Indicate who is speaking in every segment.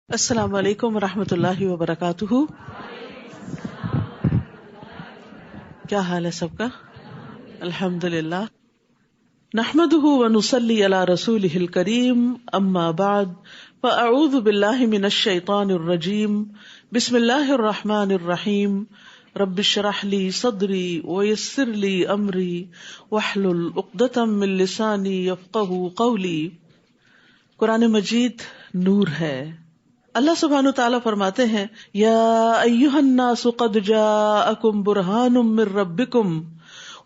Speaker 1: السلام علیکم ورحمۃ اللہ وبرکاتہ. کیا حال ہے سب کا؟ الحمد للہ. نحمده ونصلی علی رسوله الکریم. اما بعد فاعوذ باللہ من الشیطان الرجیم. بسم اللہ الرحمن الرحیم. رب اشرح لی صدری ویسر لی امری واحلل عقدۃ من لسانی یفقہوا قولی. قرآن مجید نور ہے. اللہ سبحانہ تعالیٰ فرماتے ہیں یا ایھا الناس قد جاءکم برہان من ربکم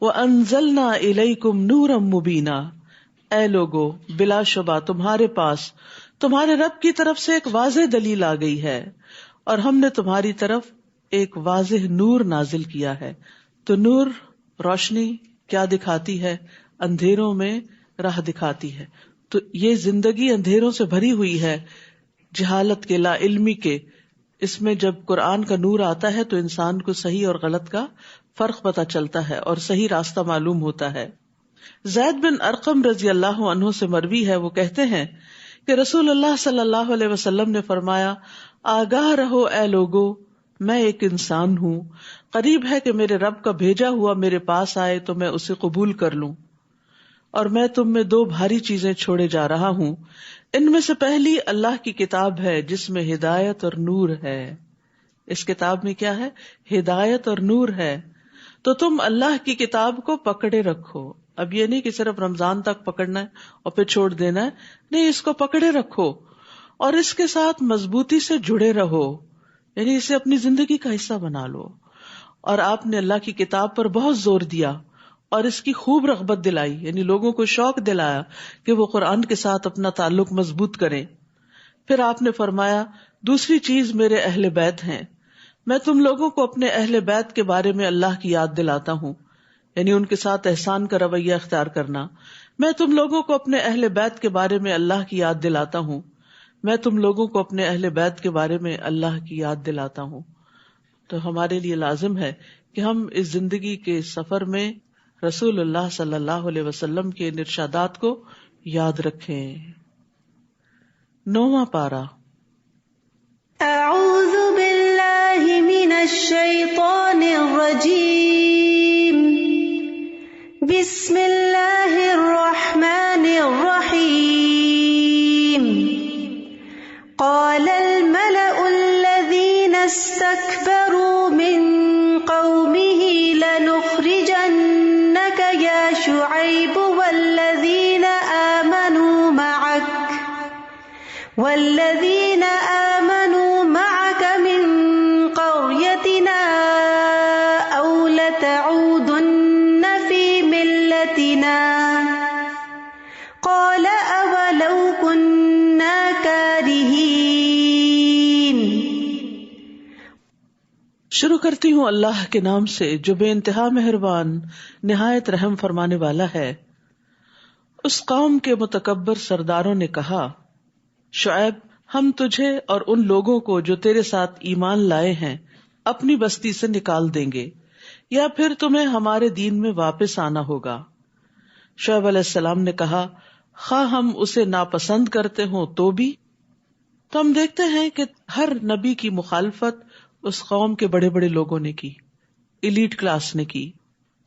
Speaker 1: وانزلنا الیکم نورا مبینا. اے لوگو، بلا شبہ تمہارے پاس تمہارے رب کی طرف سے ایک واضح دلیل آ گئی ہے اور ہم نے تمہاری طرف ایک واضح نور نازل کیا ہے. تو نور روشنی کیا دکھاتی ہے؟ اندھیروں میں راہ دکھاتی ہے. تو یہ زندگی اندھیروں سے بھری ہوئی ہے، جہالت کے، لا علمی کے. اس میں جب قرآن کا نور آتا ہے تو انسان کو صحیح اور غلط کا فرق پتہ چلتا ہے اور صحیح راستہ معلوم ہوتا ہے. زید بن ارقم رضی اللہ عنہ سے مروی ہے، وہ کہتے ہیں کہ رسول اللہ صلی اللہ علیہ وسلم نے فرمایا آگاہ رہو اے لوگو، میں ایک انسان ہوں، قریب ہے کہ میرے رب کا بھیجا ہوا میرے پاس آئے تو میں اسے قبول کر لوں، اور میں تم میں دو بھاری چیزیں چھوڑے جا رہا ہوں. ان میں سے پہلی اللہ کی کتاب ہے جس میں ہدایت اور نور ہے. اس کتاب میں کیا ہے؟ ہدایت اور نور ہے. تو تم اللہ کی کتاب کو پکڑے رکھو. اب یہ نہیں کہ صرف رمضان تک پکڑنا ہے اور پھر چھوڑ دینا ہے، نہیں، اس کو پکڑے رکھو اور اس کے ساتھ مضبوطی سے جڑے رہو، یعنی اسے اپنی زندگی کا حصہ بنا لو. اور آپ نے اللہ کی کتاب پر بہت زور دیا اور اس کی خوب رغبت دلائی، یعنی لوگوں کو شوق دلایا کہ وہ قرآن کے ساتھ اپنا تعلق مضبوط کریں. پھر آپ نے فرمایا دوسری چیز میرے اہل بیت ہیں. میں تم لوگوں کو اپنے اہل بیت کے بارے میں اللہ کی یاد دلاتا ہوں، یعنی ان کے ساتھ احسان کا رویہ اختیار کرنا. میں تم لوگوں کو اپنے اہل بیت کے بارے میں اللہ کی یاد دلاتا ہوں. میں تم لوگوں کو اپنے اہل بیت کے بارے میں اللہ کی یاد دلاتا ہوں. تو ہمارے لیے لازم ہے کہ ہم اس زندگی کے سفر میں رسول اللہ صلی اللہ علیہ وسلم کے ارشادات کو یاد رکھیں. 9واں پارہ.
Speaker 2: اعوذ باللہ من الشیطان الرجیم. بسم اللہ الرحمن الرحیم. قال الملأ الذین استکبروا من قومه لنخرجنك يا شعيب والذين آمنوا معك من قريتنا أو لتعودن في ملتنا قال أولو كنا كارهين.
Speaker 1: شروع کرتی ہوں اللہ کے نام سے جو بے انتہا مہربان نہایت رحم فرمانے والا ہے. اس قوم کے متکبر سرداروں نے کہا شعیب، ہم تجھے اور ان لوگوں کو جو تیرے ساتھ ایمان لائے ہیں اپنی بستی سے نکال دیں گے، یا پھر تمہیں ہمارے دین میں واپس آنا ہوگا. شعیب علیہ السلام نے کہا خواہ ہم اسے ناپسند کرتے ہوں تو بھی. تو ہم دیکھتے ہیں کہ ہر نبی کی مخالفت اس قوم کے بڑے بڑے لوگوں نے کی، ایلیٹ کلاس نے کی،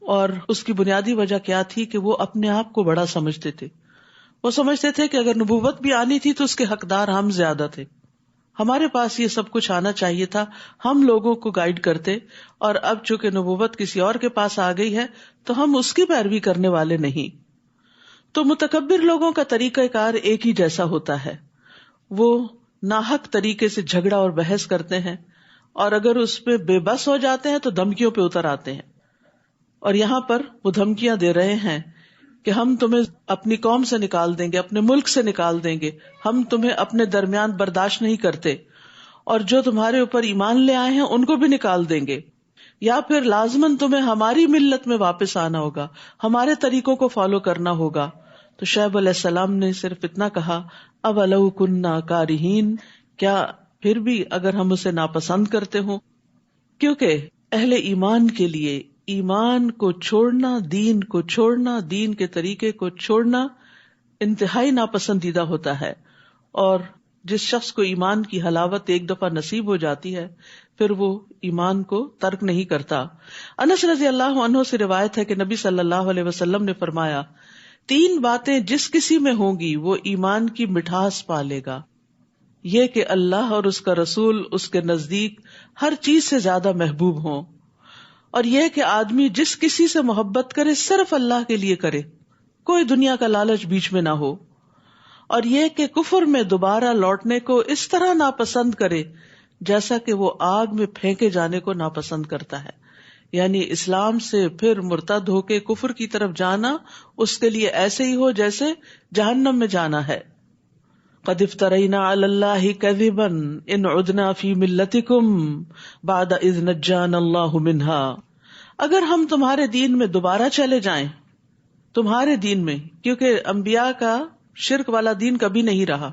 Speaker 1: اور اس کی بنیادی وجہ کیا تھی کہ وہ اپنے آپ کو بڑا سمجھتے تھے. وہ سمجھتے تھے کہ اگر نبوت بھی آنی تھی تو اس کے حقدار ہم زیادہ تھے، ہمارے پاس یہ سب کچھ آنا چاہیے تھا، ہم لوگوں کو گائیڈ کرتے، اور اب چونکہ نبوت کسی اور کے پاس آ گئی ہے تو ہم اس کی پیروی کرنے والے نہیں. تو متکبر لوگوں کا طریقہ کار ایک ہی جیسا ہوتا ہے، وہ ناحق طریقے سے جھگڑا اور بحث کرتے ہیں، اور اگر اس پہ بے بس ہو جاتے ہیں تو دھمکیوں پہ اتر آتے ہیں. اور یہاں پر وہ دھمکیاں دے رہے ہیں کہ ہم تمہیں اپنی قوم سے نکال دیں گے، اپنے ملک سے نکال دیں گے، ہم تمہیں اپنے درمیان برداشت نہیں کرتے، اور جو تمہارے اوپر ایمان لے آئے ہیں ان کو بھی نکال دیں گے، یا پھر لازماً تمہیں ہماری ملت میں واپس آنا ہوگا، ہمارے طریقوں کو فالو کرنا ہوگا. تو شعیب علیہ السلام نے صرف اتنا کہا اولو کننا کارہین، کیا پھر بھی اگر ہم اسے ناپسند کرتے ہوں. کیونکہ اہل ایمان کے لیے ایمان کو چھوڑنا، دین کو چھوڑنا، دین کے طریقے کو چھوڑنا انتہائی ناپسندیدہ ہوتا ہے، اور جس شخص کو ایمان کی حلاوت ایک دفعہ نصیب ہو جاتی ہے پھر وہ ایمان کو ترک نہیں کرتا۔ انس رضی اللہ عنہ سے روایت ہے کہ نبی صلی اللہ علیہ وسلم نے فرمایا 3 باتیں جس کسی میں ہوں گی وہ ایمان کی مٹھاس پا لے گا، یہ کہ اللہ اور اس کا رسول اس کے نزدیک ہر چیز سے زیادہ محبوب ہوں، اور یہ کہ آدمی جس کسی سے محبت کرے صرف اللہ کے لیے کرے، کوئی دنیا کا لالچ بیچ میں نہ ہو، اور یہ کہ کفر میں دوبارہ لوٹنے کو اس طرح ناپسند کرے جیسا کہ وہ آگ میں پھینکے جانے کو ناپسند کرتا ہے، یعنی اسلام سے پھر مرتد ہو کے کفر کی طرف جانا اس کے لیے ایسے ہی ہو جیسے جہنم میں جانا ہے۔ قد افترینا علی اللہ کذبا ان عدنا فی ملتکم بعد اذ نجانا اللہ منہا، اگر ہم تمہارے دین میں دوبارہ چلے جائیں، تمہارے دین میں، کیونکہ انبیاء کا شرک والا دین کبھی نہیں رہا،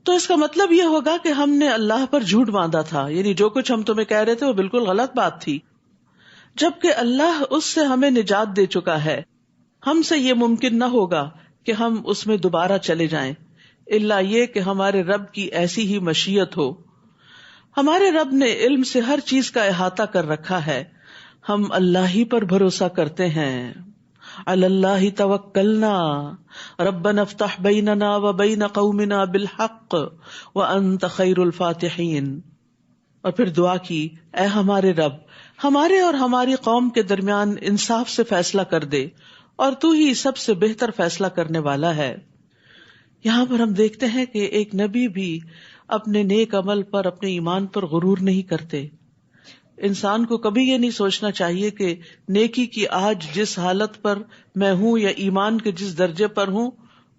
Speaker 1: تو اس کا مطلب یہ ہوگا کہ ہم نے اللہ پر جھوٹ باندھا تھا، یعنی جو کچھ ہم تمہیں کہہ رہے تھے وہ بالکل غلط بات تھی، جبکہ اللہ اس سے ہمیں نجات دے چکا ہے، ہم سے یہ ممکن نہ ہوگا کہ ہم اس میں دوبارہ چلے جائیں، الا یہ کہ ہمارے رب کی ایسی ہی مشیت ہو۔ ہمارے رب نے علم سے ہر چیز کا احاطہ کر رکھا ہے، ہم اللہ ہی پر بھروسہ کرتے ہیں۔ علی اللہ توکلنا ربنا افتح بیننا وبین قومنا بالحق وانت خیر الفاتحین، اور پھر دعا کی، اے ہمارے رب ہمارے اور ہماری قوم کے درمیان انصاف سے فیصلہ کر دے، اور تو ہی سب سے بہتر فیصلہ کرنے والا ہے۔ یہاں پر ہم دیکھتے ہیں کہ ایک نبی بھی اپنے نیک عمل پر، اپنے ایمان پر غرور نہیں کرتے۔ انسان کو کبھی یہ نہیں سوچنا چاہیے کہ نیکی کی آج جس حالت پر میں ہوں یا ایمان کے جس درجے پر ہوں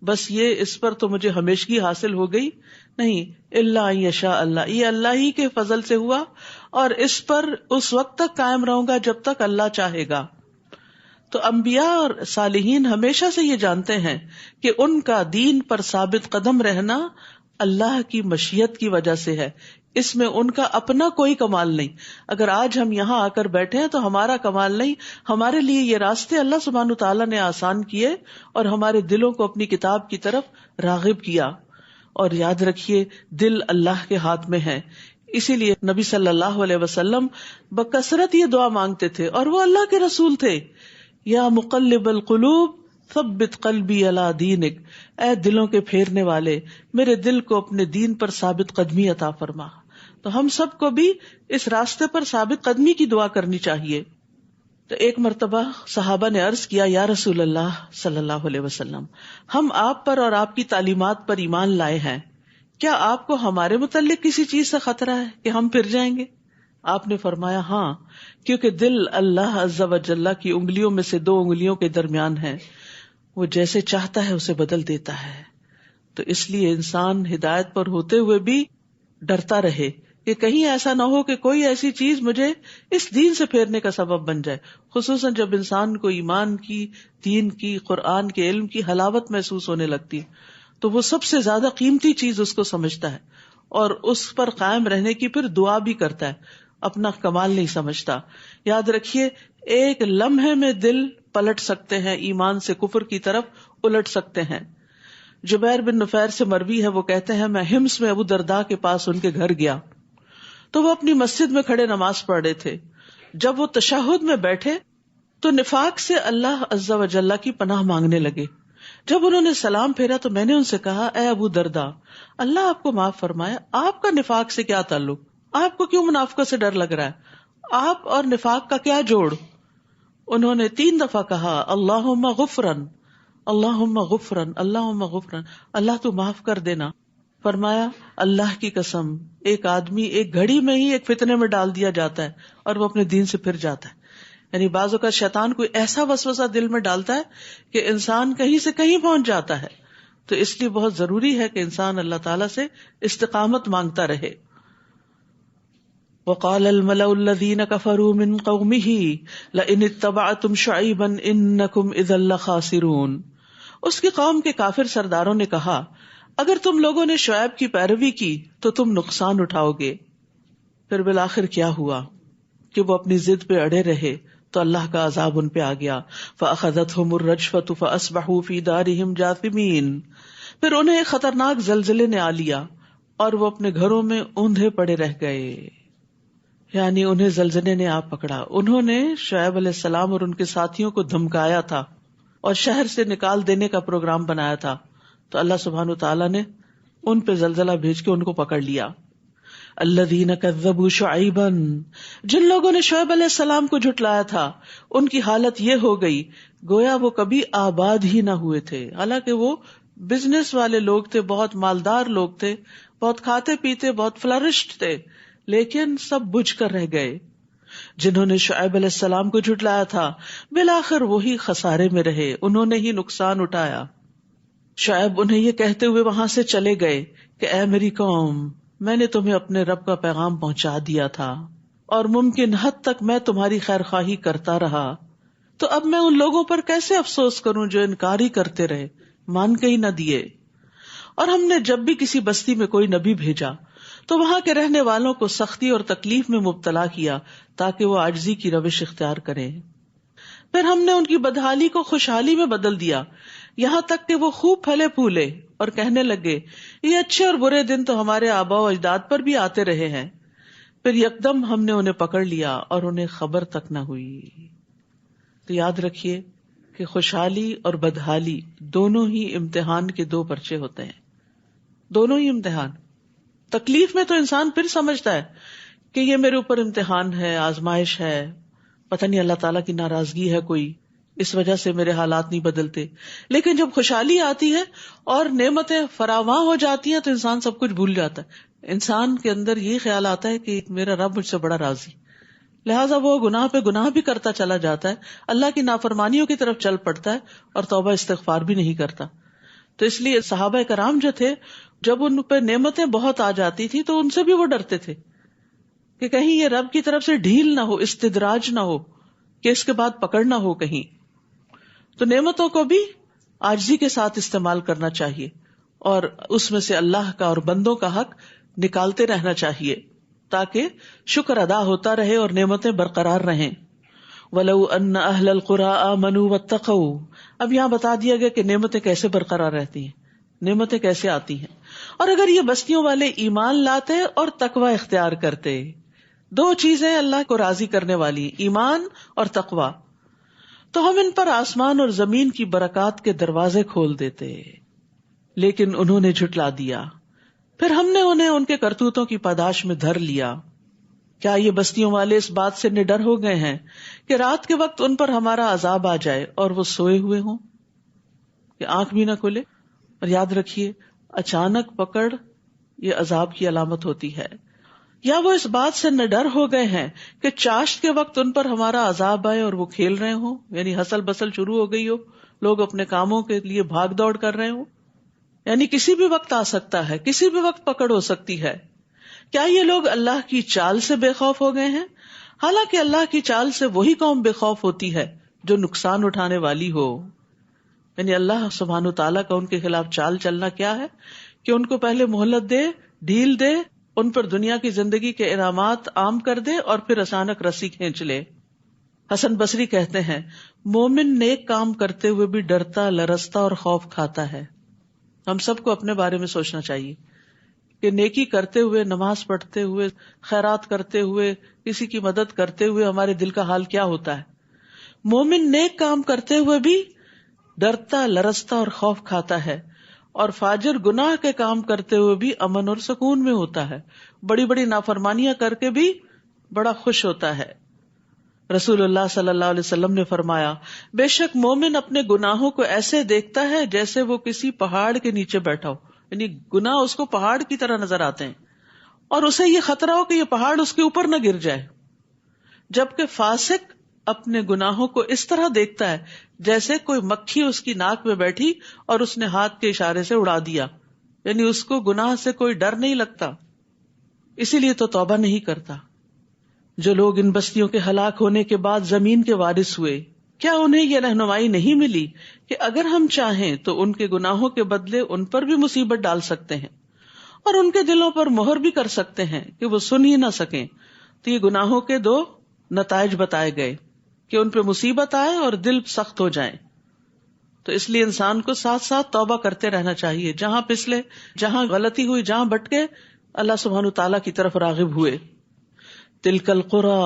Speaker 1: بس یہ اس پر تو مجھے ہمیشگی حاصل ہو گئی، نہیں، الا ان یشاء اللہ، یہ اللہ ہی کے فضل سے ہوا، اور اس پر اس وقت تک قائم رہوں گا جب تک اللہ چاہے گا۔ تو انبیاء اور صالحین ہمیشہ سے یہ جانتے ہیں کہ ان کا دین پر ثابت قدم رہنا اللہ کی مشیت کی وجہ سے ہے، اس میں ان کا اپنا کوئی کمال نہیں۔ اگر آج ہم یہاں آ کر بیٹھے ہیں تو ہمارا کمال نہیں، ہمارے لیے یہ راستے اللہ سبحانہ تعالیٰ نے آسان کیے اور ہمارے دلوں کو اپنی کتاب کی طرف راغب کیا۔ اور یاد رکھیے دل اللہ کے ہاتھ میں ہے، اسی لیے نبی صلی اللہ علیہ وسلم بکثرت یہ دعا مانگتے تھے، اور وہ اللہ کے رسول تھے، یا مقلب القلوب ثبت قلبی علی دینک، اے دلوں کے پھیرنے والے میرے دل کو اپنے دین پر ثابت قدمی عطا فرما۔ تو ہم سب کو بھی اس راستے پر ثابت قدمی کی دعا کرنی چاہیے۔ تو ایک مرتبہ صحابہ نے عرض کیا، یا رسول اللہ صلی اللہ علیہ وسلم، ہم آپ پر اور آپ کی تعلیمات پر ایمان لائے ہیں، کیا آپ کو ہمارے متعلق کسی چیز سے خطرہ ہے کہ ہم پھر جائیں گے؟ آپ نے فرمایا ہاں، کیونکہ دل اللہ عز و جل کی انگلیوں میں سے 2 انگلیوں کے درمیان ہے، وہ جیسے چاہتا ہے اسے بدل دیتا ہے۔ تو اس لیے انسان ہدایت پر ہوتے ہوئے بھی ڈرتا رہے کہ کہیں ایسا نہ ہو کہ کوئی ایسی چیز مجھے اس دین سے پھیرنے کا سبب بن جائے، خصوصاً جب انسان کو ایمان کی، دین کی، قرآن کے علم کی حلاوت محسوس ہونے لگتی تو وہ سب سے زیادہ قیمتی چیز اس کو سمجھتا ہے، اور اس پر قائم رہنے کی پھر دعا بھی کرتا ہے، اپنا کمال نہیں سمجھتا۔ یاد رکھیے ایک لمحے میں دل پلٹ سکتے ہیں، ایمان سے کفر کی طرف الٹ سکتے ہیں۔ جبیر بن نفیر سے مروی ہے، وہ کہتے ہیں میں حمص میں ابو درداء کے پاس ان کے گھر گیا تو وہ اپنی مسجد میں کھڑے نماز پڑھ رہے تھے۔ جب وہ تشہد میں بیٹھے تو نفاق سے اللہ عز و جل کی پناہ مانگنے لگے۔ جب انہوں نے سلام پھیرا تو میں نے ان سے کہا، اے ابو درداء، اللہ آپ کو معاف فرمائے، آپ کا نفاق سے کیا تعلق؟ آپ کو کیوں منافقت سے ڈر لگ رہا ہے؟ آپ اور نفاق کا کیا جوڑ؟ انہوں نے 3 دفعہ کہا، اللہم غفرن، اللہم غفرن، اللہم غفرن، اللہ تو معاف کر دینا۔ فرمایا اللہ کی قسم، ایک آدمی ایک گھڑی میں ہی ایک فتنے میں ڈال دیا جاتا ہے اور وہ اپنے دین سے پھر جاتا ہے۔ یعنی بعض اوقات شیطان کوئی ایسا وسوسہ دل میں ڈالتا ہے کہ انسان کہیں سے کہیں پہنچ جاتا ہے۔ تو اس لیے بہت ضروری ہے کہ انسان اللہ تعالیٰ سے استقامت مانگتا رہے۔ وقال الملأ الذين كفروا من قومه لئن اتبعتم شعيبا انكم اذا لخاسرون، اس کی قوم کے کافر سرداروں نے کہا، اگر تم لوگوں نے شعیب کی پیروی کی تو تم نقصان اٹھاؤ گے۔ پھر بالآخر کیا ہوا کہ وہ اپنی ضد پہ اڑے رہے تو اللہ کا عذاب ان پہ آ گیا۔ فأخذتهم الرجفة فأصبحوا في دارهم جاثمين، پھر انہیں ایک خطرناک زلزلے نے آ لیا اور وہ اپنے گھروں میں اوندھے پڑے رہ گئے، یعنی انہیں زلزلے نے آ پکڑا. انہوں نے شعیب علیہ السلام اور ان کے ساتھیوں کو دھمکایا تھا اور شہر سے نکال دینے کا پروگرام بنایا تھا، تو اللہ سبحانہ وتعالیٰ نے ان پہ زلزلہ بھیج کے ان کو پکڑ لیا. الذین کذبوا شعیبا، جن لوگوں نے شعیب علیہ السلام کو جھٹلایا تھا ان کی حالت یہ ہو گئی گویا وہ کبھی آباد ہی نہ ہوئے تھے. حالانکہ وہ بزنس والے لوگ تھے، بہت مالدار لوگ تھے، بہت کھاتے پیتے، بہت فلرشڈ تھے، لیکن سب بجھ کر رہ گئے. جنہوں نے شعیب علیہ السلام کو جھٹلایا تھا بالآخر وہی خسارے میں رہے، انہوں نے ہی نقصان اٹھایا. شعیب انہیں یہ کہتے ہوئے وہاں سے چلے گئے کہ اے میری قوم، میں نے تمہیں اپنے رب کا پیغام پہنچا دیا تھا اور ممکن حد تک میں تمہاری خیر خواہی کرتا رہا، تو اب میں ان لوگوں پر کیسے افسوس کروں جو انکار ہی کرتے رہے، مان کے ہی نہ دیے. اور ہم نے جب بھی کسی بستی میں کوئی نبی بھیجا تو وہاں کے رہنے والوں کو سختی اور تکلیف میں مبتلا کیا تاکہ وہ عاجزی کی روش اختیار کریں. پھر ہم نے ان کی بدحالی کو خوشحالی میں بدل دیا، یہاں تک کہ وہ خوب پھلے پھولے اور کہنے لگے یہ اچھے اور برے دن تو ہمارے آباء و اجداد پر بھی آتے رہے ہیں. پھر یکدم ہم نے انہیں پکڑ لیا اور انہیں خبر تک نہ ہوئی. تو یاد رکھیے کہ خوشحالی اور بدحالی دونوں ہی امتحان کے دو پرچے ہوتے ہیں، دونوں ہی امتحان. تکلیف میں تو انسان پھر سمجھتا ہے کہ یہ میرے اوپر امتحان ہے، آزمائش ہے، پتہ نہیں اللہ تعالیٰ کی ناراضگی ہے کوئی، اس وجہ سے میرے حالات نہیں بدلتے. لیکن جب خوشحالی آتی ہے اور نعمتیں فراواں ہو جاتی ہیں تو انسان سب کچھ بھول جاتا ہے. انسان کے اندر یہ خیال آتا ہے کہ میرا رب مجھ سے بڑا راضی، لہٰذا وہ گناہ پہ گناہ بھی کرتا چلا جاتا ہے، اللہ کی نافرمانیوں کی طرف چل پڑتا ہے اور توبہ استغفار بھی نہیں کرتا. تو اس لیے صحابہ کرام جو تھے جب ان پہ نعمتیں بہت آ جاتی تھی تو ان سے بھی وہ ڈرتے تھے کہ کہیں یہ رب کی طرف سے ڈھیل نہ ہو، استدراج نہ ہو، کہ اس کے بعد پکڑ نہ ہو کہیں. تو نعمتوں کو بھی عاجزی کے ساتھ استعمال کرنا چاہیے اور اس میں سے اللہ کا اور بندوں کا حق نکالتے رہنا چاہیے تاکہ شکر ادا ہوتا رہے اور نعمتیں برقرار رہیں. وَلَوْ أَنَّ أَهْلَ الْقُرَىٰ آمَنُوا وَاتَّقَوْا، اب یہاں بتا دیا گیا کہ نعمتیں کیسے برقرار رہتی ہیں، نعمتیں کیسے آتی ہیں. اور اگر یہ بستیوں والے ایمان لاتے اور تقوی اختیار کرتے، دو چیزیں اللہ کو راضی کرنے والی، ایمان اور تقوی، تو ہم ان پر آسمان اور زمین کی برکات کے دروازے کھول دیتے. لیکن انہوں نے جھٹلا دیا، پھر ہم نے انہیں ان کے کرتوتوں کی پاداش میں دھر لیا. کیا یہ بستیوں والے اس بات سے نڈر ہو گئے ہیں کہ رات کے وقت ان پر ہمارا عذاب آ جائے اور وہ سوئے ہوئے ہوں، کہ آنکھ بھی نہ کھلے؟ اور یاد رکھیے اچانک پکڑ یہ عذاب کی علامت ہوتی ہے. یا وہ اس بات سے نڈر ہو گئے ہیں کہ چاشت کے وقت ان پر ہمارا عذاب آئے اور وہ کھیل رہے ہوں، یعنی ہسل بسل شروع ہو گئی ہو، لوگ اپنے کاموں کے لیے بھاگ دوڑ کر رہے ہوں، یعنی کسی بھی وقت آ سکتا ہے، کسی بھی وقت پکڑ ہو سکتی ہے. کیا یہ لوگ اللہ کی چال سے بے خوف ہو گئے ہیں؟ حالانکہ اللہ کی چال سے وہی قوم بے خوف ہوتی ہے جو نقصان اٹھانے والی ہو. یعنی اللہ سبحانہ تعالیٰ کا ان کے خلاف چال چلنا کیا ہے کہ ان کو پہلے مہلت دے، ڈھیل دے، ان پر دنیا کی زندگی کے انعامات عام کر دے اور پھر اچانک رسی کھینچ لے. حسن بصری کہتے ہیں مومن نیک کام کرتے ہوئے بھی ڈرتا، لرزتا اور خوف کھاتا ہے. ہم سب کو اپنے بارے میں سوچنا چاہیے کہ نیکی کرتے ہوئے، نماز پڑھتے ہوئے، خیرات کرتے ہوئے، کسی کی مدد کرتے ہوئے ہمارے دل کا حال کیا ہوتا ہے. مومن نیک کام کرتے ہوئے بھی ڈرتا، لرزتا اور خوف کھاتا ہے، اور فاجر گناہ کے کام کرتے ہوئے بھی امن اور سکون میں ہوتا ہے، بڑی بڑی نافرمانیاں کر کے بھی بڑا خوش ہوتا ہے. رسول اللہ صلی اللہ علیہ وسلم نے فرمایا بے شک مومن اپنے گناہوں کو ایسے دیکھتا ہے جیسے وہ کسی پہاڑ کے نیچے بیٹھا ہو، یعنی گناہ اس کو پہاڑ کی طرح نظر آتے ہیں اور اسے یہ خطرہ ہو کہ یہ پہاڑ اس کے اوپر نہ گر جائے. جبکہ فاسق اپنے گناہوں کو اس طرح دیکھتا ہے جیسے کوئی مکھی اس کی ناک میں بیٹھی اور اس نے ہاتھ کے اشارے سے اڑا دیا، یعنی اس کو گناہ سے کوئی ڈر نہیں لگتا، اسی لیے تو توبہ نہیں کرتا. جو لوگ ان بستیوں کے ہلاک ہونے کے بعد زمین کے وارث ہوئے، کیا انہیں یہ رہنمائی نہیں ملی کہ اگر ہم چاہیں تو ان کے گناہوں کے بدلے ان پر بھی مصیبت ڈال سکتے ہیں اور ان کے دلوں پر مہر بھی کر سکتے ہیں کہ وہ سن ہی نہ سکیں. تو یہ گناہوں کے دو نتائج بتائے گئے کہ ان پہ مصیبت آئے اور دل سخت ہو جائیں. تو اس لیے انسان کو ساتھ ساتھ توبہ کرتے رہنا چاہیے، جہاں پسلے، جہاں غلطی ہوئی، جہاں بھٹکے، اللہ سبحانہ تعالیٰ کی طرف راغب ہوئے. تلک القری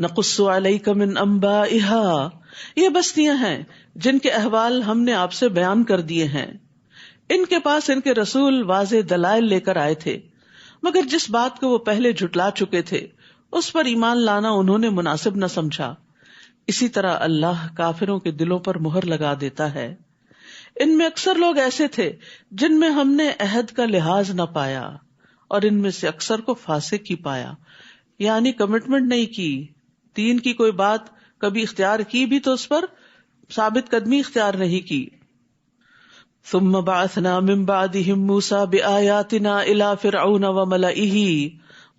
Speaker 1: نقص علیک من انبائها، یہ بستیاں ہیں جن کے احوال ہم نے آپ سے بیان کر دیے ہیں. ان کے پاس ان کے رسول واضح دلائل لے کر آئے تھے، مگر جس بات کو وہ پہلے جھٹلا چکے تھے اس پر ایمان لانا انہوں نے مناسب نہ سمجھا. اسی طرح اللہ کافروں کے دلوں پر مہر لگا دیتا ہے. ان میں اکثر لوگ ایسے تھے جن میں ہم نے عہد کا لحاظ نہ پایا، اور ان میں سے اکثر کو فاسق ہی پایا، یعنی کمٹمنٹ نہیں کی، دین کی کوئی بات کبھی اختیار کی بھی تو اس پر ثابت قدمی اختیار نہیں کی. ثم بعثنا من بعدهم موسى بآياتنا الى فرعون وملئه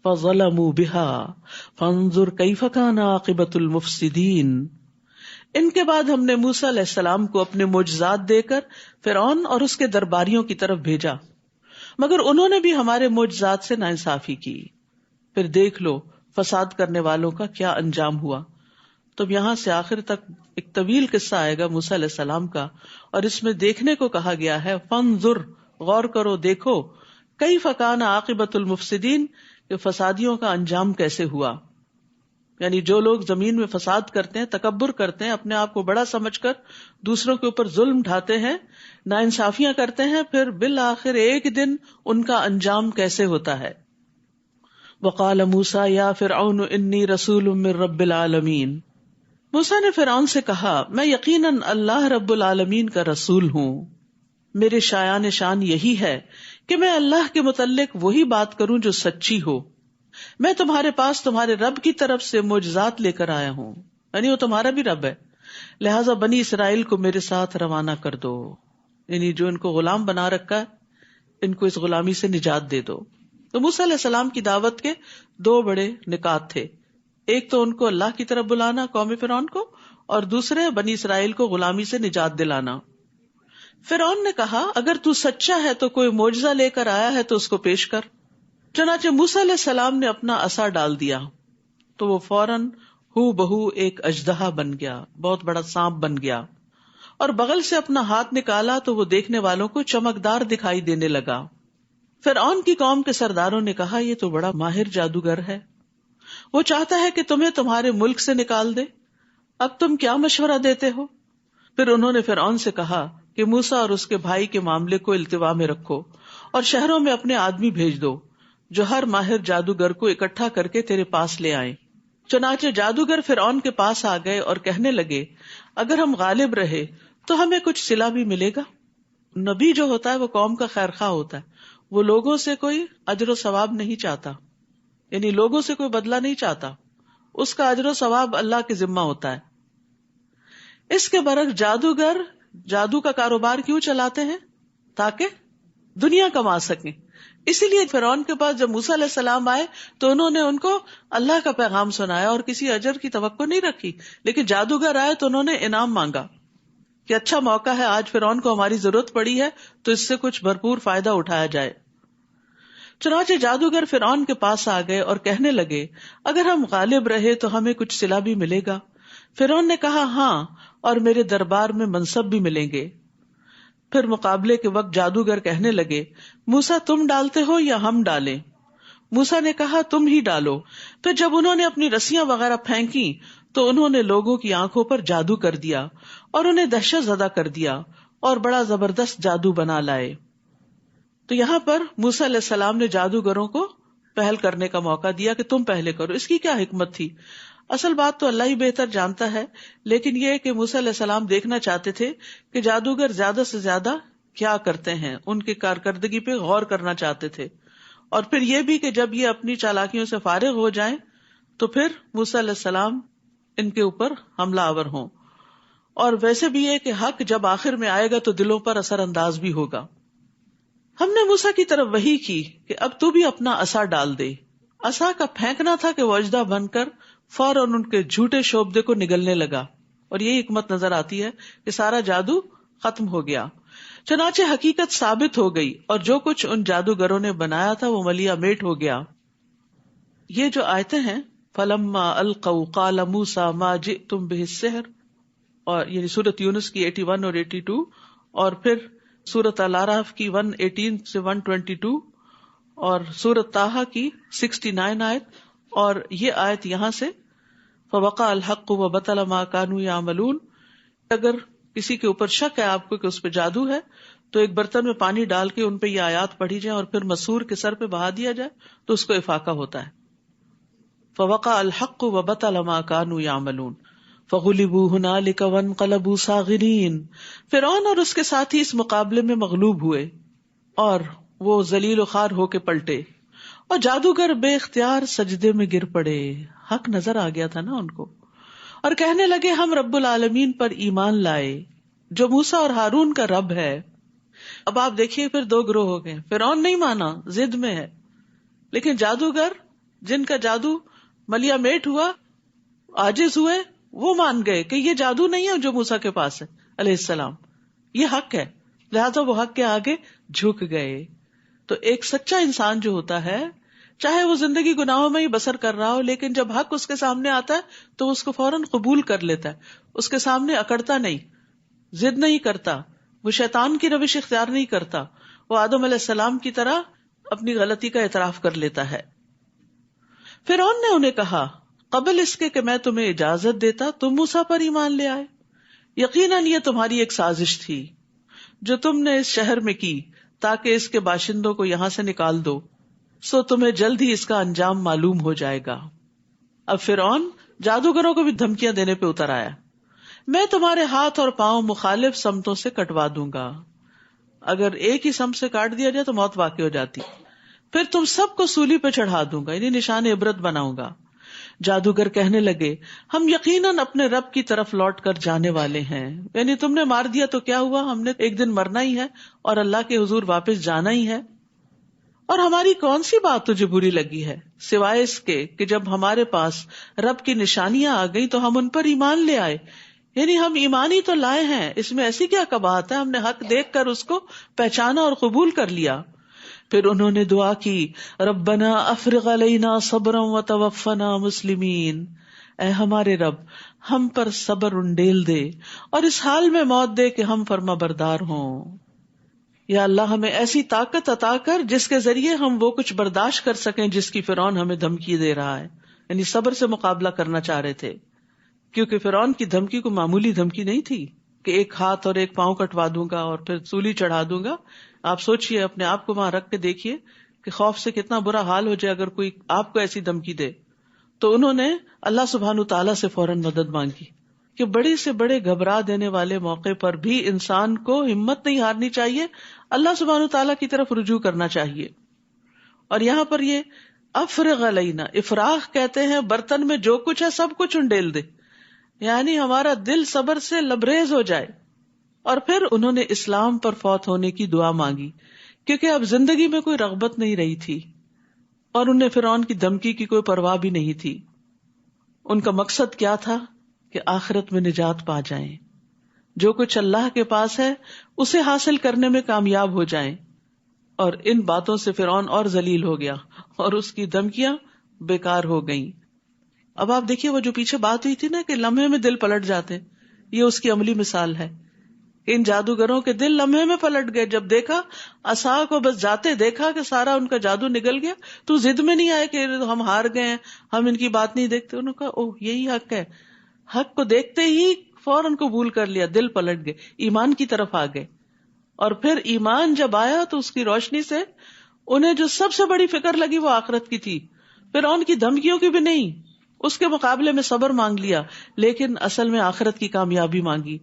Speaker 1: فظلموا بها فانظر كيف كان عاقبة المفسدين. ان کے بعد ہم نے موسیٰ علیہ السلام کو اپنے معجزات دے کر فرعون اور اس کے درباریوں کی طرف بھیجا، مگر انہوں نے بھی ہمارے معجزات سے ناانصافی کی. پھر دیکھ لو فساد کرنے والوں کا کیا انجام ہوا. تو یہاں سے آخر تک ایک طویل قصہ آئے گا موسیٰ علیہ السلام کا، اور اس میں دیکھنے کو کہا گیا ہے فانظر، غور کرو، دیکھو، کیف کان عاقبۃ المفسدین، کہ فسادیوں کا انجام کیسے ہوا. یعنی جو لوگ زمین میں فساد کرتے ہیں، تکبر کرتے ہیں، اپنے آپ کو بڑا سمجھ کر دوسروں کے اوپر ظلم ڈھاتے ہیں، ناانصافیاں کرتے ہیں، پھر بالآخر ایک دن ان کا انجام کیسے ہوتا ہے. وقال موسیٰ یا فرعون انی رسول من رب العالمین. موسیٰ نے فرعون سے کہا میں یقیناً اللہ رب العالمین کا رسول ہوں، میرے شایان شان یہی ہے کہ میں اللہ کے متعلق وہی بات کروں جو سچی ہو. میں تمہارے پاس تمہارے رب کی طرف سے معجزات لے کر آیا ہوں، یعنی وہ تمہارا بھی رب ہے، لہٰذا بنی اسرائیل کو میرے ساتھ روانہ کر دو. یعنی جو ان کو غلام بنا رکھا ہے ان کو اس غلامی سے نجات دے دو. تو موسیٰ علیہ السلام کی دعوت کے دو بڑے نکات تھے، ایک تو ان کو اللہ کی طرف بلانا قوم فرعون کو، اور دوسرے بنی اسرائیل کو غلامی سے نجات دلانا. فرعون نے کہا اگر تو سچا ہے تو کوئی معجزہ لے کر آیا ہے تو اس کو پیش کر. چنانچہ موسیٰ علیہ السلام نے اپنا عصا ڈال دیا تو وہ فوراً ہو بہو ایک اژدہا بن گیا، بہت بڑا سانپ بن گیا، اور بغل سے اپنا ہاتھ نکالا تو وہ دیکھنے والوں کو چمکدار دکھائی دینے لگا. فرعون کی قوم کے سرداروں نے کہا یہ تو بڑا ماہر جادوگر ہے، وہ چاہتا ہے کہ تمہیں تمہارے ملک سے نکال دے، اب تم کیا مشورہ دیتے ہو؟ پھر انہوں نے فرعون سے کہا کہ موسیٰ اور اس کے بھائی کے معاملے کو التوا میں رکھو اور شہروں میں اپنے آدمی بھیج دو جو ہر ماہر جادوگر کو اکٹھا کر کے تیرے پاس لے آئیں. چنانچہ جادوگر فرعون کے پاس آ گئے اور کہنے لگے اگر ہم غالب رہے تو ہمیں کچھ صلہ بھی ملے گا. نبی جو ہوتا ہے وہ قوم کا خیر خواہ ہوتا ہے، وہ لوگوں سے کوئی اجر و ثواب نہیں چاہتا، یعنی لوگوں سے کوئی بدلہ نہیں چاہتا، اس کا اجر و ثواب اللہ کے ذمہ ہوتا ہے. اس کے برعکس جادوگر جادو کا کاروبار کیوں چلاتے ہیں؟ تاکہ دنیا کما سکیں. اسی لیے فرعون کے پاس جب موسیٰ علیہ السلام آئے تو انہوں نے ان کو اللہ کا پیغام سنایا اور کسی اجر کی توقع نہیں رکھی، لیکن جادوگر آئے تو انہوں نے انعام مانگا کہ اچھا موقع ہے، آج فرعون کو ہماری ضرورت پڑی ہے تو اس سے کچھ بھرپور فائدہ اٹھایا جائے. چنانچہ جادوگر فرعون کے پاس آ گئے اور کہنے لگے اگر ہم غالب رہے تو ہمیں کچھ صلہ بھی ملے گا. فرعون نے کہا ہاں، اور میرے دربار میں منصب بھی ملیں گے. پھر مقابلے کے وقت جادوگر کہنے لگے موسیٰ تم ڈالتے ہو یا ہم ڈالیں؟ موسیٰ نے کہا تم ہی ڈالو. پھر جب انہوں نے اپنی رسیاں وغیرہ پھینکی تو انہوں نے لوگوں کی آنکھوں پر جادو کر دیا اور انہیں دہشت زدہ کر دیا اور بڑا زبردست جادو بنا لائے. تو یہاں پر موسیٰ علیہ السلام نے جادوگروں کو پہل کرنے کا موقع دیا کہ تم پہلے کرو. اس کی کیا حکمت تھی؟ اصل بات تو اللہ ہی بہتر جانتا ہے، لیکن یہ کہ موسیٰ علیہ السلام دیکھنا چاہتے تھے کہ جادوگر زیادہ سے زیادہ کیا کرتے ہیں، ان کی کارکردگی پہ غور کرنا چاہتے تھے، اور پھر یہ بھی کہ جب یہ اپنی چالاکیوں سے فارغ ہو جائیں تو پھر موسیٰ علیہ السلام ان کے اوپر حملہ آور ہوں. اور ویسے بھی یہ کہ حق جب آخر میں آئے گا تو دلوں پر اثر انداز بھی ہوگا. ہم نے موسیٰ کی طرف وحی کی کہ اب تو بھی اپنا عصا ڈال دے. عصا کا پھینکنا تھا کہ وہ اژدہا بن کر فوراً ان کے جھوٹے شعبدے کو نگلنے لگا، اور یہی حکمت نظر آتی ہے کہ سارا جادو ختم ہو گیا. چنانچہ حقیقت ثابت ہو گئی اور جو کچھ ان جادوگروں نے بنایا تھا وہ ملیا میٹ ہو گیا. یہ جو آیتیں ہیں فَلَمَّا أَلْقَوْا قَالَ مُوسَىٰ مَا جِئْتُمْ بِهِ السِّحْرُ اور یعنی سورۃ یونس کی 81 اور 82، اور پھر سورۃ الاعراف کی 118 سے 122، اور سورۃ طٰہٰ کی 69 آیت، اور یہ آیت یہاں سے فوقع الحق وبطل ما كانوا يعملون. اگر کسی کے اوپر شک ہے آپ کو کہ اس پہ جادو ہے تو ایک برتن میں پانی ڈال کے ان پہ یہ آیات پڑھی جائیں اور پھر مسحور کے سر پہ بہا دیا جائے تو اس کو افاقہ ہوتا ہے. فوقع الحق وبطل ما كانوا يعملون فغلبوا هنالك وانقلبوا صاغرين. فرعون اور اس کے ساتھی اس مقابلے میں مغلوب ہوئے اور وہ ذلیل و خوار ہو کے پلٹے، اور جادوگر بے اختیار سجدے میں گر پڑے. حق نظر آ گیا تھا نا ان کو، اور کہنے لگے ہم رب العالمین پر ایمان لائے جو موسیٰ اور ہارون کا رب ہے. اب آپ دیکھیے پھر دو گروہ ہو گئے. فرعون نہیں مانا، ضد میں ہے، لیکن جادوگر جن کا جادو ملیا میٹ ہوا، عاجز ہوئے، وہ مان گئے کہ یہ جادو نہیں ہے جو موسیٰ کے پاس ہے علیہ السلام، یہ حق ہے، لہذا وہ حق کے آگے جھک گئے. تو ایک سچا انسان جو ہوتا ہے، چاہے وہ زندگی گناہوں میں ہی بسر کر رہا ہو، لیکن جب حق اس کے سامنے آتا ہے تو اس کو فوراً قبول کر لیتا ہے، اس کے سامنے اکڑتا نہیں، ضد نہیں کرتا، وہ شیطان کی روش اختیار نہیں کرتا، وہ آدم علیہ السلام کی طرح اپنی غلطی کا اعتراف کر لیتا ہے. فرعون نے انہیں کہا قبل اس کے کہ میں تمہیں اجازت دیتا تم موسیٰ پر ایمان لے آئے. یقیناً یہ تمہاری ایک سازش تھی جو تم نے اس شہر میں کی تاکہ اس کے باشندوں کو یہاں سے نکال دو، سو تمہیں جلد ہی اس کا انجام معلوم ہو جائے گا. اب فرعون جادوگروں کو بھی دھمکیاں دینے پہ اتر آیا، میں تمہارے ہاتھ اور پاؤں مخالف سمتوں سے کٹوا دوں گا. اگر ایک ہی سمت سے کاٹ دیا جائے تو موت واقع ہو جاتی، پھر تم سب کو سولی پہ چڑھا دوں گا، یعنی نشان عبرت بناؤں گا. جادوگر کہنے لگے ہم یقیناً اپنے رب کی طرف لوٹ کر جانے والے ہیں، یعنی تم نے مار دیا تو کیا ہوا، ہم نے ایک دن مرنا ہی ہے اور اللہ کے حضور واپس جانا ہی ہے. اور ہماری کون سی بات تجھے بری لگی ہے سوائے اس کے کہ جب ہمارے پاس رب کی نشانیاں آ گئی تو ہم ان پر ایمان لے آئے، یعنی ہم ایمان ہی تو لائے ہیں، اس میں ایسی کیا قباحت ہے، ہم نے حق دیکھ کر اس کو پہچانا اور قبول کر لیا. پھر انہوں نے دعا کی ربنا افرغ علینا صبرا وتوفنا مسلمین، اے ہمارے رب ہم پر صبر انڈیل دے اور اس حال میں موت دے کہ ہم فرما بردار ہوں. یا اللہ ہمیں ایسی طاقت عطا کر جس کے ذریعے ہم وہ کچھ برداشت کر سکیں جس کی فرعون ہمیں دھمکی دے رہا ہے. یعنی صبر سے مقابلہ کرنا چاہ رہے تھے، کیونکہ فرعون کی دھمکی کو معمولی دھمکی نہیں تھی کہ ایک ہاتھ اور ایک پاؤں کٹوا دوں گا اور پھر سولی چڑھا دوں گا. آپ سوچئے، اپنے آپ کو وہاں رکھ کے دیکھیے کہ خوف سے کتنا برا حال ہو جائے اگر کوئی آپ کو ایسی دھمکی دے. تو انہوں نے اللہ سبحانہ تعالیٰ سے فوراً مدد مانگی کہ بڑے سے بڑے گھبرا دینے والے موقع پر بھی انسان کو ہمت نہیں ہارنی چاہیے، اللہ سبحانہ تعالیٰ کی طرف رجوع کرنا چاہیے. اور یہاں پر یہ افرغ علینا، افراغ کہتے ہیں برتن میں جو کچھ ہے سب کچھ انڈیل دے، یعنی ہمارا دل صبر سے لبریز ہو جائے. اور پھر انہوں نے اسلام پر فوت ہونے کی دعا مانگی کیونکہ اب زندگی میں کوئی رغبت نہیں رہی تھی اور انہیں فرعون کی دھمکی کی کوئی پرواہ بھی نہیں تھی. ان کا مقصد کیا تھا کہ آخرت میں نجات پا جائیں، جو کچھ اللہ کے پاس ہے اسے حاصل کرنے میں کامیاب ہو جائیں. اور ان باتوں سے فرعون اور ذلیل ہو گیا اور اس کی دھمکیاں بیکار ہو گئیں. اب آپ دیکھیے وہ جو پیچھے بات ہوئی تھی نا کہ لمحے میں دل پلٹ جاتے، یہ اس کی عملی مثال ہے. ان جادوگروں کے دل لمحے میں پلٹ گئے، جب دیکھا عصا کو بس جاتے دیکھا کہ سارا ان کا جادو نکل گیا تو ضد میں نہیں آئے کہ ہم ہار گئے ہیں، ہم ان کی بات نہیں دیکھتے. انہوں نے کہا اوہ یہی حق ہے، حق کو دیکھتے ہی فوراً قبول کر لیا، دل پلٹ گئے، ایمان کی طرف آ گئے. اور پھر ایمان جب آیا تو اس کی روشنی سے انہیں جو سب سے بڑی فکر لگی وہ آخرت کی تھی، فرعون کی دھمکیوں کی بھی نہیں. اس کے مقابلے میں صبر مانگ لیا، لیکن اصل میں آخرت کی کامیابی مانگی.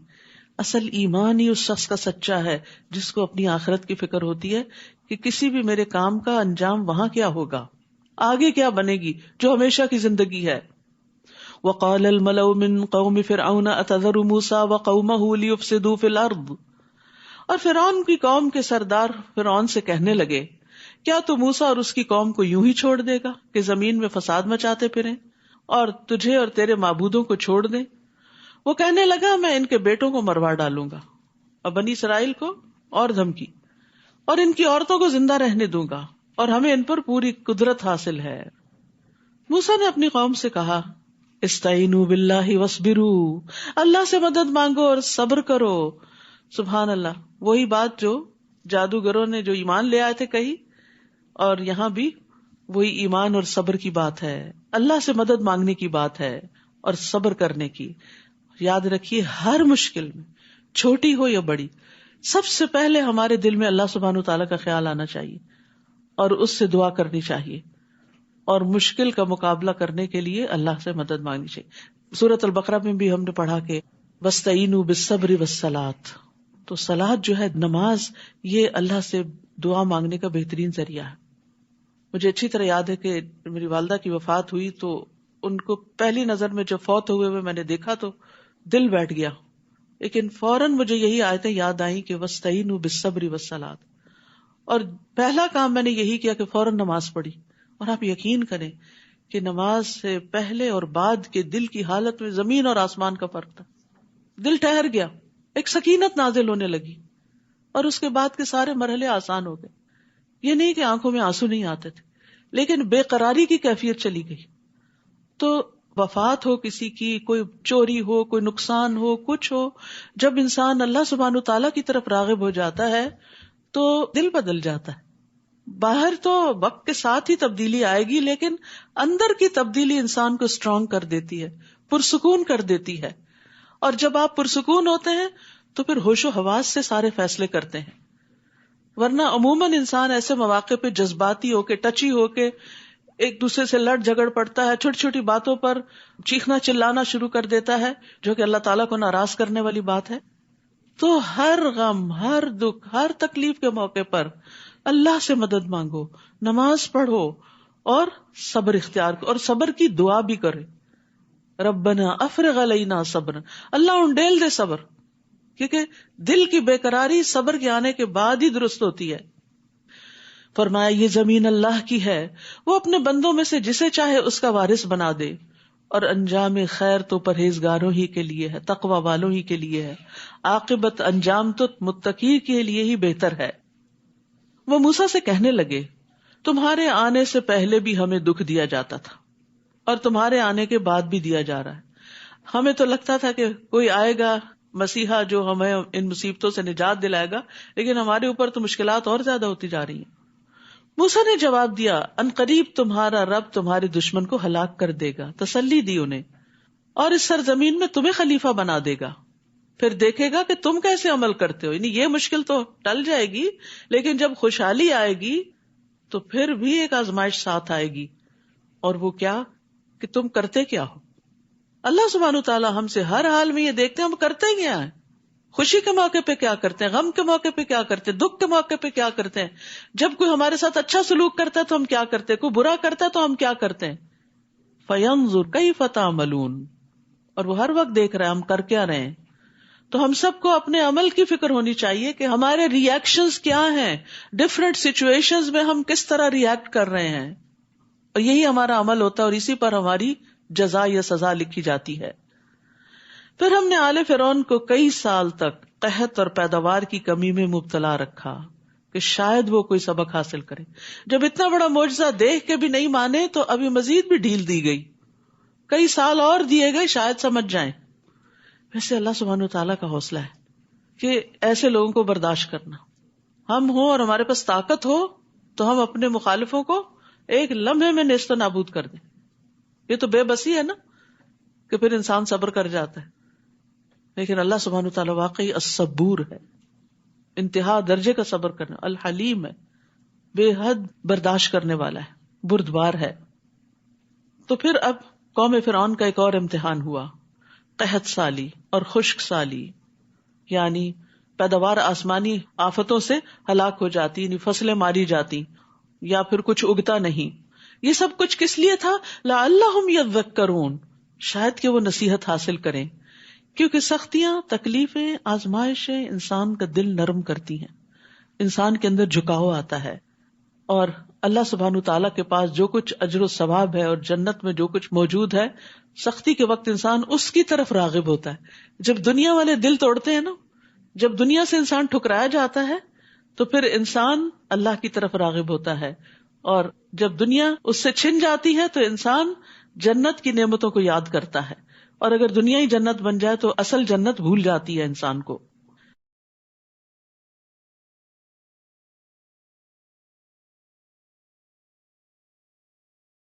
Speaker 1: اصل ایمان ہی اس شخص کا سچا ہے جس کو اپنی آخرت کی فکر ہوتی ہے کہ کسی بھی میرے کام کا انجام وہاں کیا ہوگا، آگے کیا بنے گی، جو ہمیشہ کی زندگی ہے. وقال الملأ من قوم فرعون اتذر موسى وقومه ليفسدوا في الارض. اور فرعون کی قوم کے سردار فرعون سے کہنے لگے کیا تو موسیٰ اور اس کی قوم کو یوں ہی چھوڑ دے گا کہ زمین میں فساد مچاتے پھریں اور تجھے اور تیرے معبودوں کو چھوڑ دیں. وہ کہنے لگا میں ان کے بیٹوں کو مروا ڈالوں گا اور بنی اسرائیل کو اور دھمکی، اور ان کی عورتوں کو زندہ رہنے دوں گا اور ہمیں ان پر پوری قدرت حاصل ہے. موسیٰ نے اپنی قوم سے کہا استعینوا باللہ واصبروا، اللہ سے مدد مانگو اور صبر کرو. سبحان اللہ، وہی بات جو جادوگروں نے جو ایمان لے آئے تھے کہی، اور یہاں بھی وہی ایمان اور صبر کی بات ہے. اللہ سے مدد مانگنے کی بات ہے اور صبر کرنے کی. یاد رکھیے ہر مشکل میں، چھوٹی ہو یا بڑی، سب سے پہلے ہمارے دل میں اللہ سبحانہ وتعالیٰ کا خیال آنا چاہیے اور اس سے دعا کرنی چاہیے، اور مشکل کا مقابلہ کرنے کے لیے اللہ سے مدد مانگنی چاہیے. سورۃ البقرہ میں بھی ہم نے پڑھا کہ وَاسْتَعِینُوا بِالصَّبْرِ وَالصَّلَاۃِ. تو صلاۃ جو ہے، نماز، یہ اللہ سے دعا مانگنے کا بہترین ذریعہ ہے. مجھے اچھی طرح یاد ہے کہ میری والدہ کی وفات ہوئی تو ان کو پہلی نظر میں جب فوت ہوئے میں نے دیکھا تو دل بیٹھ گیا، لیکن فوراً مجھے یہی آیتیں یاد آئیں کہ وَاسْتَعِینُوا بِالصَّبْرِ وَالصَّلَاۃِ، اور پہلا کام میں نے یہی کیا کہ فوراً نماز پڑھی. اور آپ یقین کریں کہ نماز سے پہلے اور بعد کے دل کی حالت میں زمین اور آسمان کا فرق تھا. دل ٹھہر گیا، ایک سکینت نازل ہونے لگی، اور اس کے بعد کے سارے مرحلے آسان ہو گئے. یہ نہیں کہ آنکھوں میں آنسو نہیں آتے تھے، لیکن بے قراری کی کیفیت چلی گئی. تو وفات ہو کسی کی، کوئی چوری ہو، کوئی نقصان ہو، کچھ ہو، جب انسان اللہ سبحانہ تعالیٰ کی طرف راغب ہو جاتا ہے تو دل بدل جاتا ہے. باہر تو وقت کے ساتھ ہی تبدیلی آئے گی، لیکن اندر کی تبدیلی انسان کو اسٹرانگ کر دیتی ہے، پرسکون کر دیتی ہے. اور جب آپ پرسکون ہوتے ہیں تو پھر ہوش و حواس سے سارے فیصلے کرتے ہیں. ورنہ عموماً انسان ایسے مواقع پہ جذباتی ہو کے، ٹچی ہو کے ایک دوسرے سے لڑ جھگڑ پڑتا ہے، چھوٹی چھوٹی باتوں پر چیخنا چلانا شروع کر دیتا ہے، جو کہ اللہ تعالیٰ کو ناراض کرنے والی بات ہے. تو ہر غم، ہر دکھ، ہر تکلیف کے موقع پر اللہ سے مدد مانگو، نماز پڑھو اور صبر اختیار کرو، اور صبر کی دعا بھی کرے. ربنا افرغ علینا صبرا، اللہ انڈیل دے صبر، کیونکہ دل کی بے قراری صبر کے آنے کے بعد ہی درست ہوتی ہے. فرمایا یہ زمین اللہ کی ہے، وہ اپنے بندوں میں سے جسے چاہے اس کا وارث بنا دے، اور انجام خیر تو پرہیزگاروں ہی کے لیے ہے، تقوی والوں ہی کے لیے ہے، عاقبت انجام تو متقی کے لیے ہی بہتر ہے. وہ موسیٰ سے کہنے لگے تمہارے آنے سے پہلے بھی ہمیں دکھ دیا جاتا تھا اور تمہارے آنے کے بعد بھی دیا جا رہا ہے. ہمیں تو لگتا تھا کہ کوئی آئے گا مسیحا جو ہمیں ان مصیبتوں سے نجات دلائے گا، لیکن ہمارے اوپر تو مشکلات اور زیادہ ہوتی جا رہی ہیں. موسیٰ نے جواب دیا ان قریب تمہارا رب تمہارے دشمن کو ہلاک کر دے گا، تسلی دی انہیں، اور اس سرزمین میں تمہیں خلیفہ بنا دے گا، پھر دیکھے گا کہ تم کیسے عمل کرتے ہو. یعنی یہ مشکل تو ٹل جائے گی، لیکن جب خوشحالی آئے گی تو پھر بھی ایک آزمائش ساتھ آئے گی، اور وہ کیا کہ تم کرتے کیا ہو. اللہ سبحانہ تعالیٰ ہم سے ہر حال میں یہ دیکھتے ہیں ہم کرتے کیا ہیں، خوشی کے موقع پہ کیا کرتے ہیں، غم کے موقع پہ کیا کرتے ہیں، دکھ کے موقع پہ کیا کرتے ہیں. جب کوئی ہمارے ساتھ اچھا سلوک کرتا ہے تو ہم کیا کرتے ہیں، کوئی برا کرتا ہے تو ہم کیا کرتے ہیں. فَيَنظُرْ كَيْفَ تَعْمَلُونَ، اور وہ ہر وقت دیکھ رہے ہیں ہم کر کیا رہے ہیں. تو ہم سب کو اپنے عمل کی فکر ہونی چاہیے کہ ہمارے ری ایکشنز کیا ہیں، ڈفرینٹ سچویشنز میں ہم کس طرح ری ایکٹ کر رہے ہیں، اور یہی ہمارا عمل ہوتا ہے، اور اسی پر ہماری جزا یا سزا لکھی جاتی ہے. پھر ہم نے آل فرعون کو کئی سال تک قحط اور پیداوار کی کمی میں مبتلا رکھا کہ شاید وہ کوئی سبق حاصل کرے. جب اتنا بڑا معجزہ دیکھ کے بھی نہیں مانے تو ابھی مزید بھی ڈھیل دی گئی، کئی سال اور دیے گئے شاید سمجھ جائیں. ویسے اللہ سبحانہ تعالیٰ کا حوصلہ ہے کہ ایسے لوگوں کو برداشت کرنا. ہم ہوں اور ہمارے پاس طاقت ہو تو ہم اپنے مخالفوں کو ایک لمحے میں نیست و نابود کر دیں. یہ تو بے بسی ہے نا کہ پھر انسان صبر کر جاتا ہے. لیکن اللہ سبحانہ تعالیٰ واقعی الصبور ہے، انتہا درجے کا صبر کرنا، الحلیم ہے، بے حد برداشت کرنے والا ہے، بردبار ہے. تو پھر اب قوم فرعون کا ایک اور امتحان ہوا، قحط سالی اور خشک سالی، یعنی پیداوار آسمانی آفتوں سے ہلاک ہو جاتی، یعنی فصلیں ماری جاتی یا پھر کچھ اگتا نہیں. یہ سب کچھ کس لیے تھا؟ لعلہم یذکرون، شاید کہ وہ نصیحت حاصل کریں، کیونکہ سختیاں، تکلیفیں، آزمائشیں انسان کا دل نرم کرتی ہیں، انسان کے اندر جھکاؤ آتا ہے، اور اللہ سبحانہ تعالیٰ کے پاس جو کچھ اجر و ثواب ہے اور جنت میں جو کچھ موجود ہے، سختی کے وقت انسان اس کی طرف راغب ہوتا ہے. جب دنیا والے دل توڑتے ہیں نا، جب دنیا سے انسان ٹھکرایا جاتا ہے تو پھر انسان اللہ کی طرف راغب ہوتا ہے، اور جب دنیا اس سے چھن جاتی ہے تو انسان جنت کی نعمتوں کو یاد کرتا ہے، اور اگر دنیا ہی جنت بن جائے تو اصل جنت بھول جاتی ہے انسان کو.